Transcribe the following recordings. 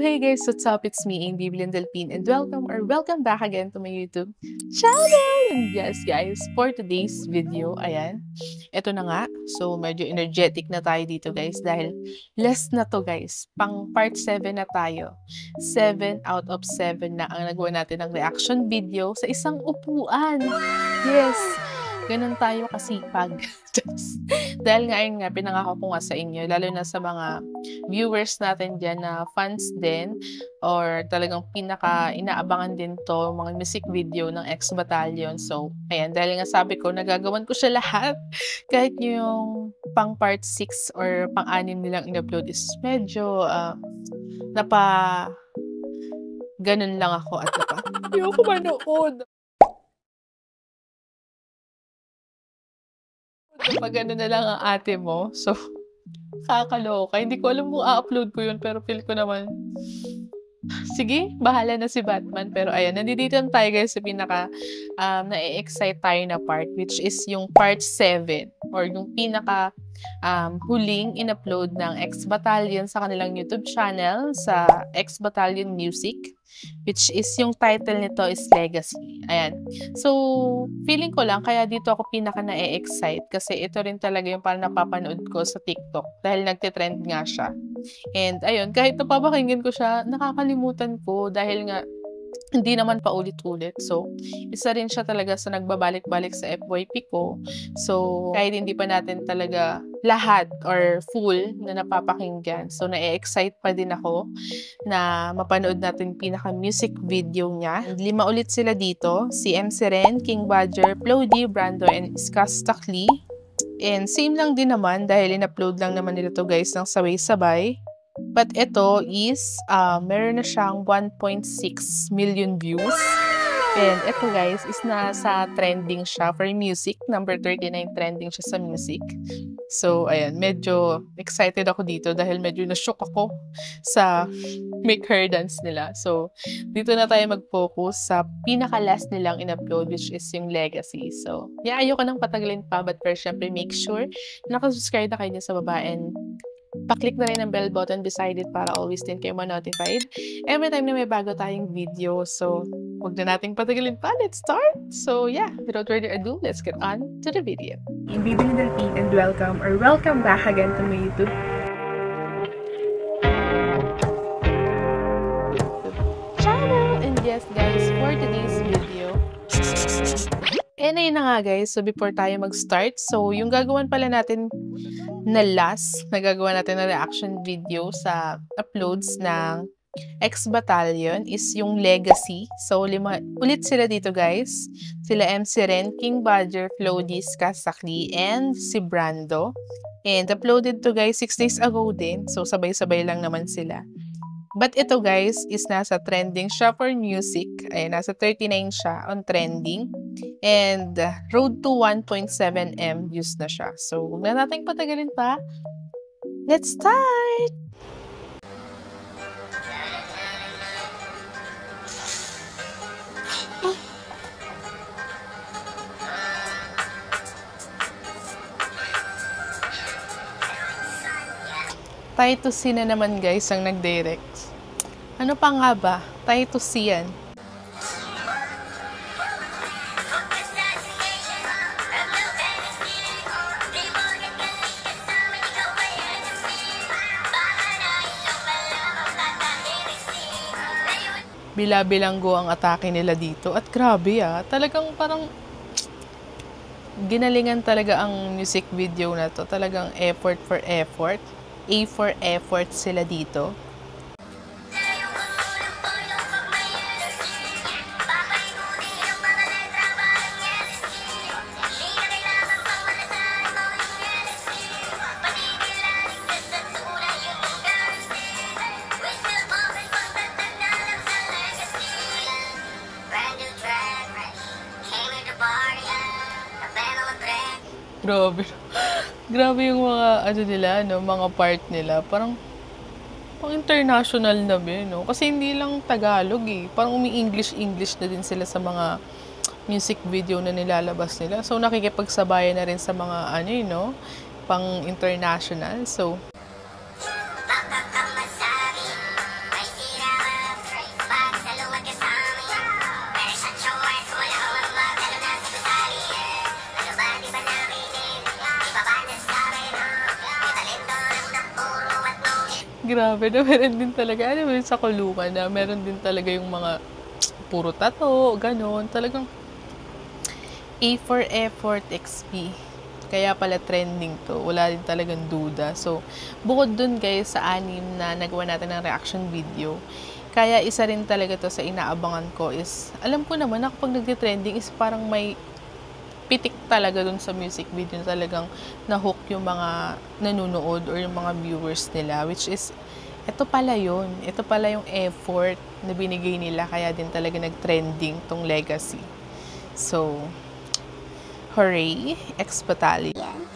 hey guys, what's up? It's me, Amy Delpin, and welcome back again to my YouTube channel! And yes guys, for today's video, ayan, eto na nga. So, medyo energetic na tayo dito guys dahil last na to guys. Pang part 7 na tayo. 7 out of 7 na ang nagawa natin ng reaction video sa isang upuan. Yes! Ganun tayo kasipag. Dahil nga, ayun nga, pinangako ko nga sa inyo, lalo na sa mga viewers natin dyan na fans din or talagang pinaka-inaabangan din to, mga music video ng X Battalion. So, ayan, dahil nga sabi ko, nagagawan ko siya lahat. Kahit yung pang part 6 or pang 6 nilang in-upload is medyo ganun lang ako at ayoko manood. Kapag ano na lang ang ate mo, so, kakaloka. Hindi ko alam kung a-upload ko yun, pero feel ko naman, sige, bahala na si Batman. Pero ayan, nandito tayo guys sa pinaka na-excite tayo na part, which is yung part 7, or yung pinaka huling in-upload ng X Battalion sa kanilang YouTube channel, sa X Battalion Music, which is yung title nito is Legacy. Ayan. So, feeling ko lang, kaya dito ako pinaka na-excite kasi ito rin talaga yung parang napapanood ko sa TikTok dahil nagtitrend nga siya. And ayun, kahit napapakinggan ko siya, nakakalimutan ko dahil nga hindi naman paulit-ulit. So, isa rin siya talaga sa nagbabalik-balik sa FYP ko. So, kahit hindi pa natin talaga lahat or full na napapakinggan. So, na-excite pa din ako na mapanood natin pinaka-music video niya. 5 ulit sila dito. Si MC Ren, King Badger, Plody, Brando, and Skastakli. And same lang din naman dahil in-upload lang naman nila to guys ng sabay-sabay. But ito is, meron na siyang 1.6 million views. And ito guys, is nasa trending siya for music. Number 39 trending siya sa music. So, ayan, medyo excited ako dito dahil medyo na-shock ako sa make her dance nila. So, dito na tayo mag-focus sa pinaka-last nilang in-upload, which is yung Legacy. So, yeah, ayoko nang patagalin pa, but first, syempre, make sure nakasubscribe na kayo sa baba and pa-click na rin ang bell button beside it para always din kayo ma-notified every time na may bago tayong video. So, huwag na nating patagalin pa. Let's start! So, yeah, without further ado, let's get on to the video. I'm Bibi Delpin and welcome back again to my YouTube channel. And yes, guys, for today's video, and ayun na nga guys, so before tayo mag-start, so yung gagawin pala natin na last, nagagawa natin na reaction video sa uploads ng X Battalion is yung Legacy. So, 5 ulit sila dito guys. Sila MC Ren, King Badger, Plody, Skastakli, and si Brando. And uploaded to guys 6 days ago din. So, sabay-sabay lang naman sila. But ito guys is nasa trending siya for music. Ay, nasa 39 siya on trending. And road to 1.7M views na siya. So, huwag na natin patagalin pa. Let's start! Tayo to C na naman guys ang nag-direct. Ano pa nga ba? Tayo to C yan. Bila-bilanggo ang atake nila dito. At grabe talagang parang ginalingan talaga ang music video na to. Talagang effort for effort. A for effort sila dito. Grabe. Grabe yung mga nila, mga part nila. Parang pang international na no? Kasi hindi lang Tagalog Parang umi-English na din sila sa mga music video na nilalabas nila. So nakikipagsabayan na rin sa mga pang international. So Grabe na meron din talaga, alam mo yun sa kulungan na meron din talaga yung mga puro tato, gano'n. Talagang A for effort, XP. Kaya pala trending 'to, wala din talagang duda. So, bukod dun guys sa 6 na nagawa natin ng reaction video, kaya isa rin talaga 'to sa inaabangan ko is, alam ko naman na kapag nagte-trending is parang may pitik talaga dun sa music video na talagang na-hook yung mga nanonood or yung mga viewers nila, which is eto pala yun. Ito pala yung effort na binigay nila kaya din talaga nag-trending 'tong Legacy. So, hooray, ex-battalion.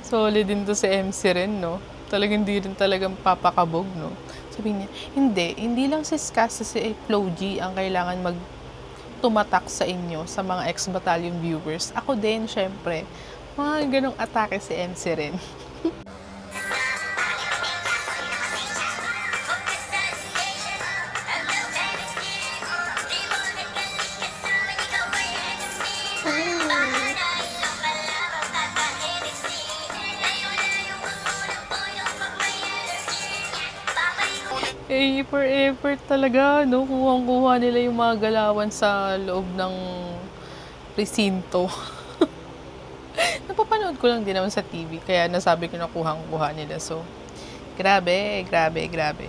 Solid din 'to si MC rin 'no? Talagang hindi rin talagang papakabog 'no? Sabi niya, hindi lang si Skaz si Flo G ang kailangan tumatak sa inyo, sa mga ex-battalion viewers. Ako din siyempre. Mga gano'ng atake si MC rin. Eh, for effort talaga 'no, kuhang-kuha nila yung mga galawan sa loob ng presinto. Napapanood ko lang din naman sa TV kaya nasabi ko na kuhang-kuha nila. So, grabe, grabe, grabe.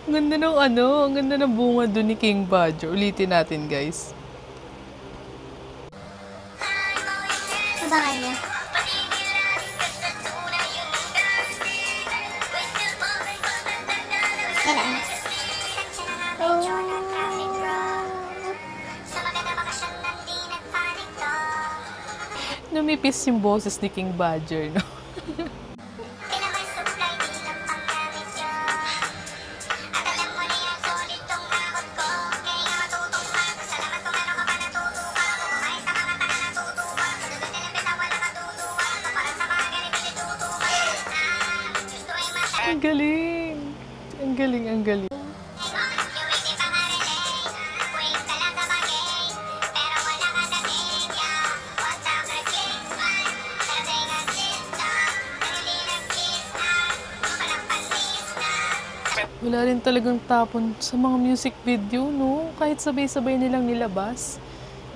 Ang ganda ng ang ganda ng bunga dun ni King Badger. Ulitin natin, guys. Abangan niyo. Yan ah. Numipis yung boses ni King Badger, no? Ang galing! Ang galing, ang galing. Wala rin talagang tapon sa mga music video, no? Kahit sabay-sabay nilang nilabas.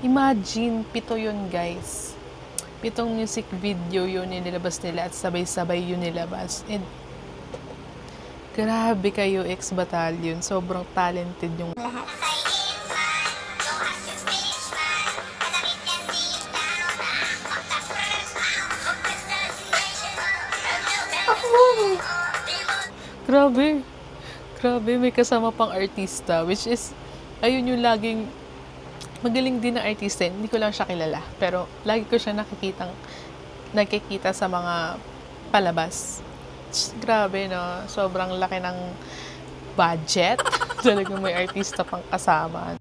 Imagine, 7 yun, guys. 7 music video yun yung nilabas nila at sabay-sabay yun nilabas. And grabe kayo, ex-battalion. Sobrang talented yung Lahat. Grabe. Grabe, may kasama pang artista. Which is, ayun yung laging, magaling din na artista. Hindi ko lang siya kilala. Pero, lagi ko siya nakikita sa mga palabas. Grabe, no? Sobrang laki ng budget. Talagang may artista pang kasama.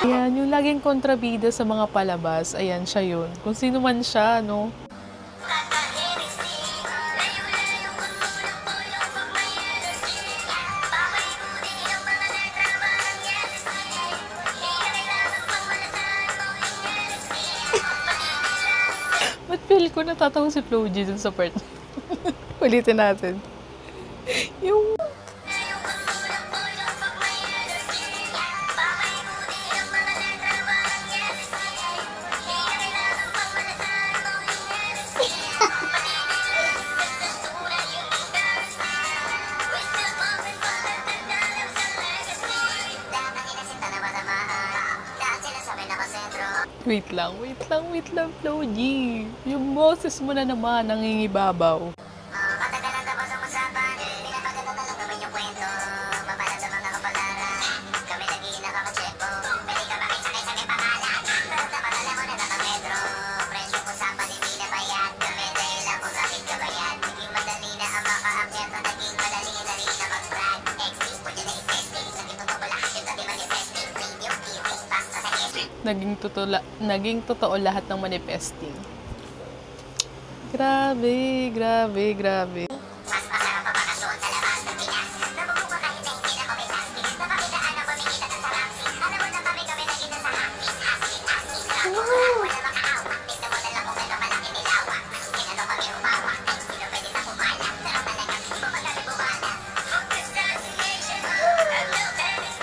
Ayan, yung laging kontrabida sa mga palabas, ayan siya yun. Kung sino man siya, no? Ba't feel ko natatawa si Flo G dun sa part? Ulitin natin. Yung... Wait lang, Flo G. Yung boses mo na naman, nangingibabaw. Matagalan tapos ang usapan, pinapaganda talaga naman yung kwento. Mapalat sa mga kapalaran, kami lagi nakakachempo. Pwede ka ba Naging totoo lahat ng manifesting. Grabe, grabe, grabe. Mas masarap pa bakasyon sa labas ng Pinas. Nabubuka kahit na hindi na kami plastic. Napakidaan ang pamimita ng sarapsi. Alam mo na kami na kita sa hapis. Asking lang. Wala makaawa. Mista mo na lang kung gano'n malaki nilawa. Sinalo kami umawa. Sino pwede na kumala. Pero talaga, iba pa kami bumala. Focus destination. I'm no panic.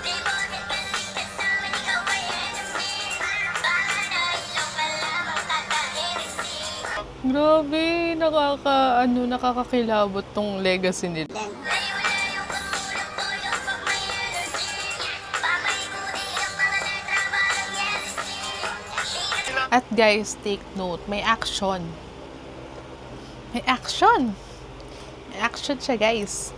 Di mo rin balik kasama. Ikaw ay enemy. Baka na ilong malamang kakahirisip. Grabe, nakakakilabot tong legacy nila. At guys, take note, may action. May action! May action siya, guys.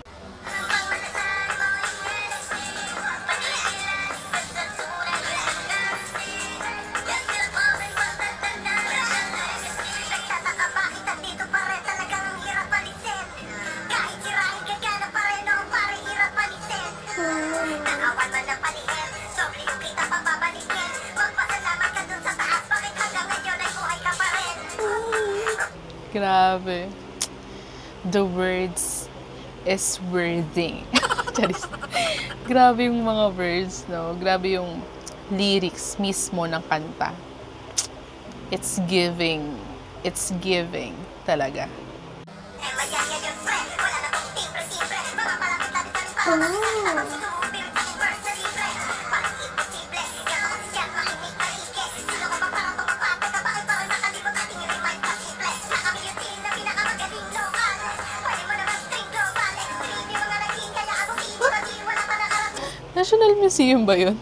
Grabe. The words is worthy. Charis. Grabe yung mga words, no? Grabe yung lyrics mismo ng kanta. It's giving. It's giving talaga. National Museum ba yun?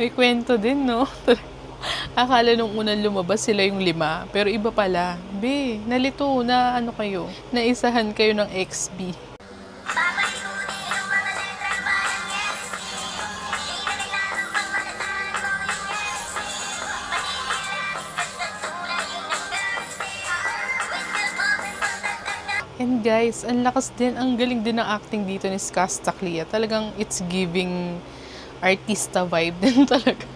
May kwento din, no? Akala nung unang lumabas sila yung 5, pero iba pala. Be, nalito na ano kayo, naisahan kayo ng XB. And guys, ang lakas din, ang galing din ng acting dito ni Skaz Taclia. Talagang it's giving artista vibe din talaga.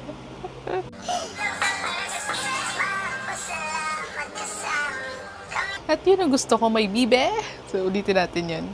At yun ang gusto ko, may bibe. So, ulitin natin yun.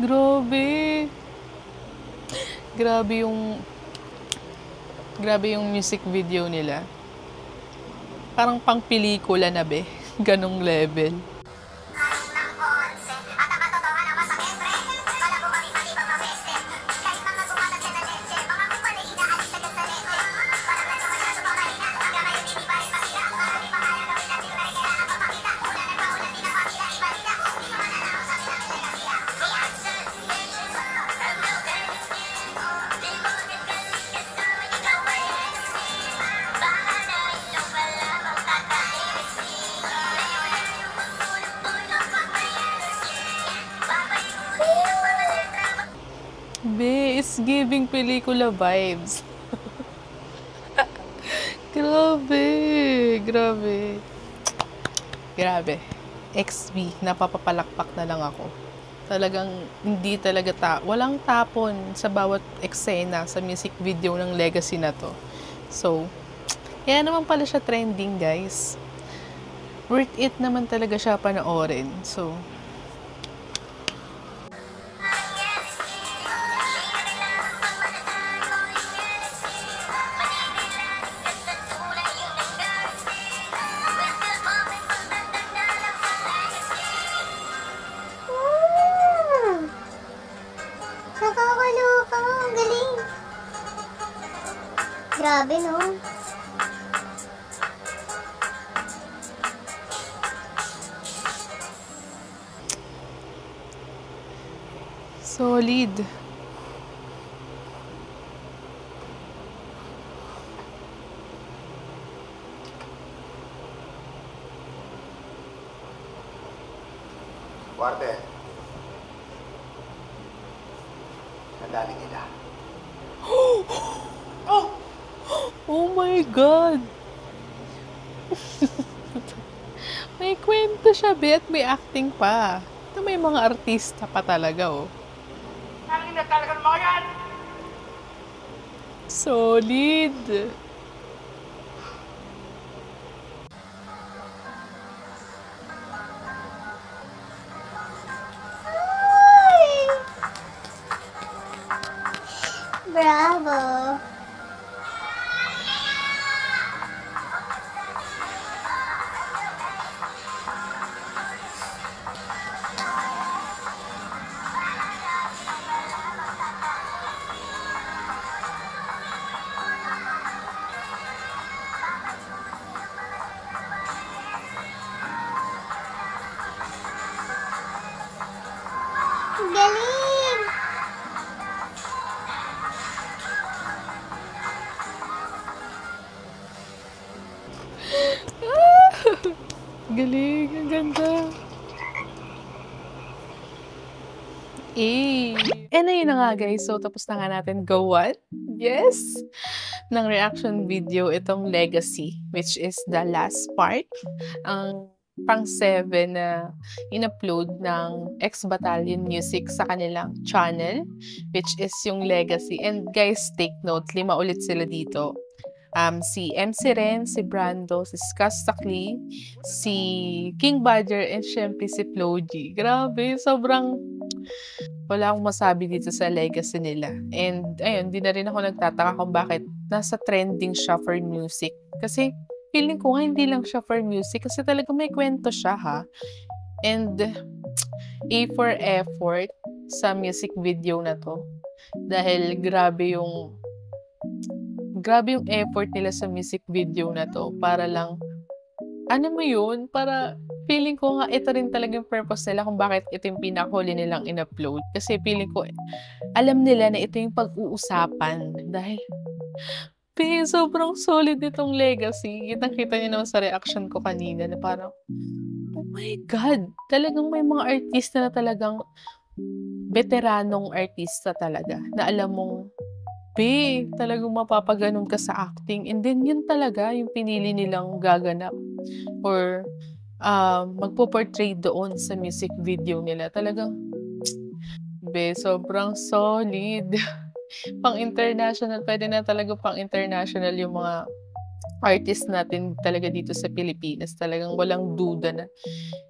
Bibe? Grabe. Grabe yung music video nila. Parang pang pelikula na be. Ganong level. Be, it's giving pelikula vibes. Grabe. XB, napapapalakpak na lang ako. Talagang hindi talaga walang tapon sa bawat eksena sa music video ng legacy na to. So, kaya naman pala siya trending, guys. Worth it naman talaga siya panoorin. So, Solid. Warte. Nadali kita. Oh my God! May kwento siya, Bet. May acting pa. Ito may mga artista pa talaga, oh. Ang talaga ng mga yan! Solid! Bravo! Galing! Galing, ang ganda. And ayun na nga guys, so tapos na nga natin gawan. Yes! Ng reaction video itong Legacy, which is the last part. Ang pang-7 na in-upload ng X-Battalion Music sa kanilang channel, which is yung Legacy. And guys, take note, 5 ulit sila dito. Si MC Ren, si Brando, si Skaz Sakli, si King Badger, and syempre si Flo G. Grabe, sobrang wala akong masabi dito sa legacy nila. And ayun, di na rin ako nagtataka kung bakit nasa trending siya for music. Kasi feeling ko nga hindi lang siya for music kasi talaga may kwento siya ha. And A for effort sa music video na to. Dahil grabe yung effort nila sa music video na to para lang, ano mo yun, para feeling ko nga ito rin talaga yung purpose nila kung bakit ito yung pinakahuli nilang in-upload. Kasi feeling ko, alam nila na ito yung pag-uusapan. Dahil, sobrang solid nitong legacy. Kitang-kita niyo naman sa reaction ko kanina na parang, oh my God, talagang may mga artista na talagang veteranong artista talaga na alam mong talagang mapapaganon ka sa acting. And then, yun talaga yung pinili nilang gaganap or magpo-portray doon sa music video nila. Talagang, sobrang solid. Pang-international, pwede na talaga pang-international yung mga artist natin talaga dito sa Pilipinas. Talagang walang duda na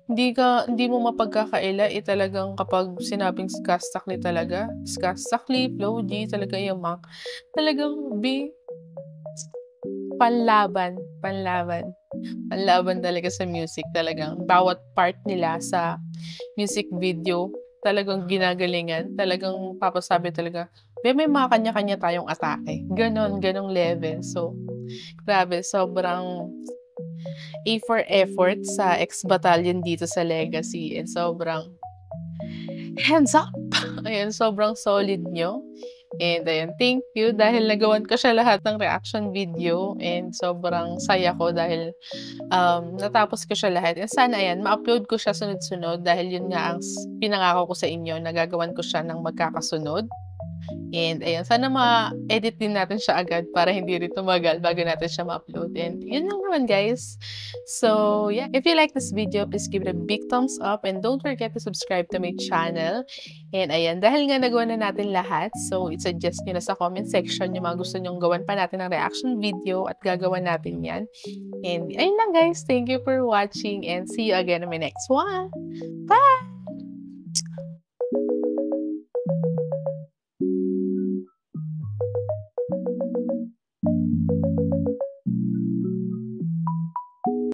hindi mo mapagkakaila talagang kapag sinabing Skaz Sakli talaga, Skaz Sakli, Flo G, talaga yung mga talagang panlaban talaga sa music. Talagang bawat part nila sa music video talagang ginagalingan, talagang papasabi talaga, may mga kanya-kanya tayong atake. Ganong level. So, grabe, sobrang A for effort sa X-Battalion dito sa Legacy. And sobrang hands up! Ayan, sobrang solid nyo. And ayan, thank you dahil nagawan ko siya lahat ng reaction video. And sobrang saya ko dahil natapos ko siya lahat. And sana ayan, ma-upload ko siya sunod-sunod dahil yun nga ang pinangako ko sa inyo, nagagawan ko siya ng magkakasunod. And ayan, sana ma-edit din natin siya agad para hindi rin tumagal bago natin siya ma-upload. And yun lang naman guys. So yeah, if you like this video, please give it a big thumbs up and don't forget to subscribe to my channel. And ayan, dahil nga nagawa na natin lahat, so i-suggest nyo na sa comment section yung mga gusto nyong gawan pa natin ng reaction video at gagawa natin yan. And ayun lang guys, thank you for watching and see you again in my next one. Bye!